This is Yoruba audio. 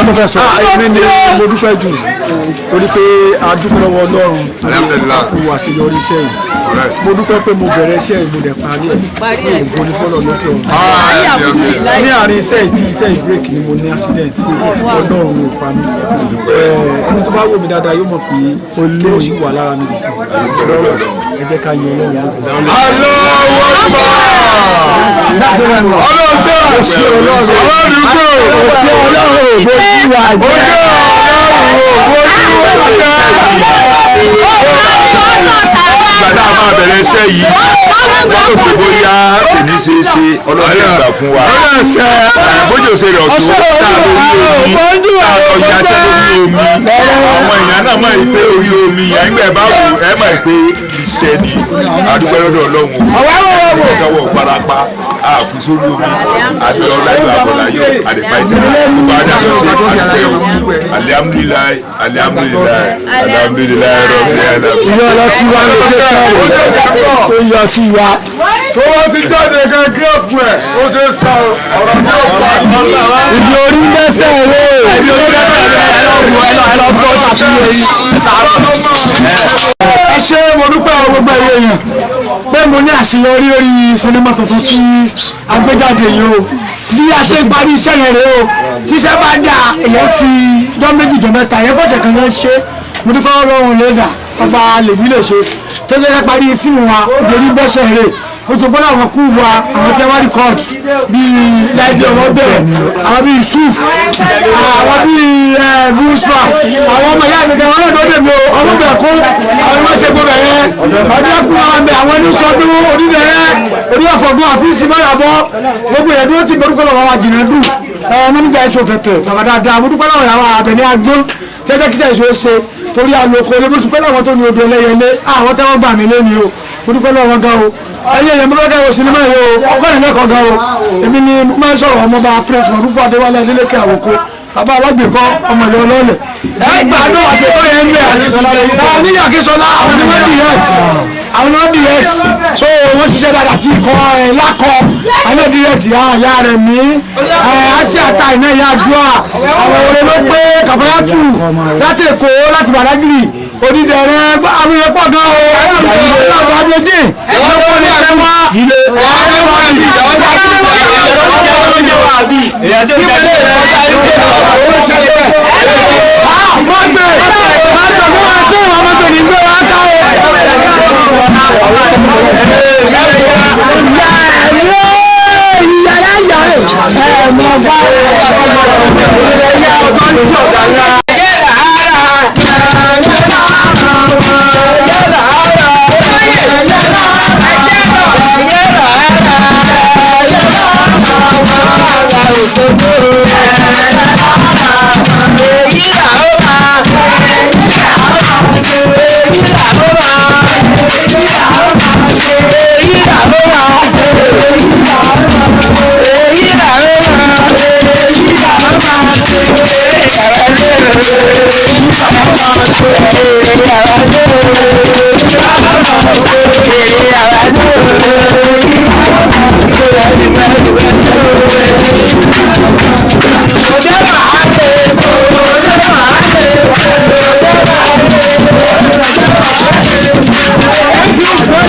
mo fẹ́ sọ. èmi ni mo dúpẹ́ jù torí pé a dúpẹ́ lọ́wọ́ Ọlọ́run tó wà sí lórí iṣẹ́ yìí mo dúpẹ́ pé mo bẹ̀rẹ̀ iṣẹ́ yìí mo dẹ̀ parí ẹ̀ ògo ní fọ́lọ́ lókè ọ̀hún. ní àárín iṣẹ́ yìí tí iṣẹ́ yìí break ni mo ní accident Ọlọ́run ò pa mí ẹni tó bá wò mí dáadáa yóò mọ̀ pé olè ó sì wà lára mi dìsìn ẹ jẹ́ ká yan Ọlọ́run lóko. Gbàdá máa bẹ̀rẹ̀ iṣẹ́ yìí wọ́n tó pé bóyá èmi ṣe é ṣe ọlọ́run ìgbà fún wa. Bójú ṣe rẹ̀ ọ̀tún sáà lórí omi sáà ọ̀yà ṣẹ́ lórí omi. Àwọn èèyàn náà mọ̀ pé orí omi àgbẹ̀ bá wù ẹ́ mọ̀ pé iṣẹ́ ni àdúgbò lọ́dọ̀ Ọlọ́run. Ìjọwọ́ parapa àkú sórí omi àti ọláyọ̀ àbọ̀láyọ̀ àdìpá ìjọba. Gbogbo adájọ́ ṣe àdúgbò alihamudulilayi alihamudulilayi alihamudulilayi rọ̀bì alamin. Ìyá ọlọ́tí wa ló dé sọ̀rọ̀ tó yọ ọtí wa. Tó wọ́n ti jáde kan gírèpù ẹ̀ ó ṣe sọ ọ̀rọ̀ tí ó pa ìdílé. Ìdí orí mẹ́sẹ̀ rẹ̀. Ìdí orí mẹ́sẹ̀ rẹ̀ ẹ lọ gbọ́ ṣàtúnyẹ yìí ẹ ṣe mo dúpẹ́ gbogbo ẹ̀yẹ yẹn pé mo ní àṣeyọrí orí sinimá tuntun tí a gbé jáde yìí o bí a ṣe parí iṣẹ́ yẹn rèé o tí iṣẹ́ bá dà èyàn fi jọ́ méjì jọ́ mẹ́ta èyàn fọ́sẹ̀ kan yẹn ṣe mo dúpẹ́ Ọlọ́run lè dà ọba lèmi lè ṣe tó ṣe ká parí fíìmù wa obìnrin bẹ́sẹ̀ rè o tó gbọ́dọ̀ àwọn kú wa àwọn tí wọ́n rìkọ́ọ̀dù bíi láìdí ọmọ bẹ̀rẹ̀ àwọn bíi Yusuf àwọn bíi Buspa àwọn ọmọ ìyá mi kan wọn lọ́dọ̀ dèmi o ọmọ bẹ̀rẹ̀ kó àwọn ọmọ ṣe gbọ́dọ̀ yẹn ọdún ẹkùn àwọn bẹ àwọn ẹni sọdún onídẹ̀ẹ́rẹ́ orí ọ̀fọ̀gbọ́n àfíìsì mọ́yàbọ̀ gbogbo ìyẹn dúró tí gbẹdúgbọ́ lọ́wọ́ wa jìnnà dùn mọ́níjà ètò pẹ̀pẹ̀ bàbá dáadáa mo dúpẹ́ lọ́wọ́ àwọn Àbẹ̀ní Agbọ́n tẹ́jẹ́ kíjà èso ṣe torí àlòkò lè mo dúpẹ́ lọ́wọ́ tó ní odò ẹlẹ́yẹlé àwọn tẹ́wọ́ gbà mí lé ní o mo dúpẹ́ lọ́wọ́ gan o ẹyẹ yẹn mo fẹ́ kẹ́ wo sinimá yìí o ọkọ yẹn lẹ́kọ̀ọ́ gan o èmi ni mo máa ń sọ̀rọ̀ ọmọọba prince Mọ̀rúfú Adéwálé Adélékè Àwòkó bàbá alágbèkọ́ ọmọ ìlú ọlọ́ọ̀lẹ̀ ẹ gbà náà àgbèkọ́ yẹn ń bẹ̀ níyà Akínsọ́lá àwọn ni wọ́n direct so wọ́n ṣiṣẹ́ dáadáa tí ikọ̀ ẹ̀ lákọ̀ àwọn direct ìyá rẹ̀ mí Àsíàtà iná ìyá àdúrà àwọn òrè ló gbé Kàfáyàtù láti Èkó láti Bàdágìrì Odídẹrẹ́ àwọn èèyàn pọ̀ gan o àwọn méjì lọ́wọ́ ní ẹ̀rẹ́wá Yeah.